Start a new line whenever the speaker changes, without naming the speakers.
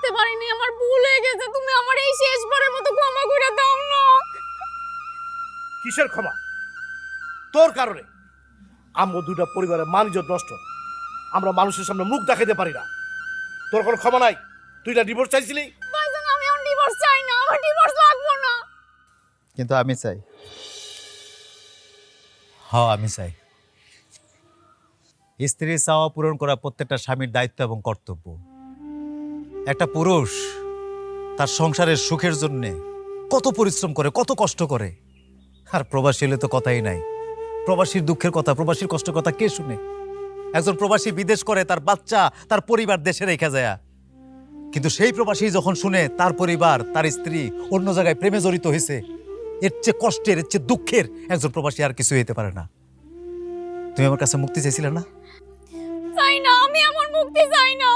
বুঝতে পারিনি, আমার ভুল হয়ে গেছে। তুমি আমার এই শেষবারের মতো ক্ষমা করে দাও না।
কিসের ক্ষমা? তোর কারণে আমরা দুইটা পরিবারের মান ইজ্জত নষ্ট। আমরা মানুষের সামনে মুখ দেখাতে পারি না। তোর কোনো ক্ষমা নাই? তুই না ডিভোর্স চাইছিলি?
ভাইজান, আমি আর ডিভোর্স চাই না, আমার ডিভোর্স লাগবে না।
কিন্তু আমি চাই।
হ্যাঁ, আমি চাই। স্ত্রীর চাওয়া পূরণ করা প্রত্যেকটা স্বামীর দায়িত্ব এবং কর্তব্য। একটা পুরুষ তার সংসারের সুখের জন্য কত পরিশ্রম করে, কত কষ্ট করে। আর প্রবাসী হলে তো কথাই নাই। প্রবাসীর দুঃখের কথা, প্রবাসীর কষ্টের কথা কে শুনে? একজন প্রবাসী বিদেশ করে, তার বাচ্চা, তার পরিবার দেশে রেখে যায়, কিন্তু সেই প্রবাসী যখন শুনে তার পরিবার, তার স্ত্রী অন্য জায়গায় প্রেমে জড়িত হয়েছে, এর চেয়ে কষ্টের, এর চেয়ে দুঃখের একজন প্রবাসী আর কিছু হইতে পারে না। তুমি আমার কাছে মুক্তি চাইছিলে না?
চাই না, আমি আমার মুক্তি চাই না।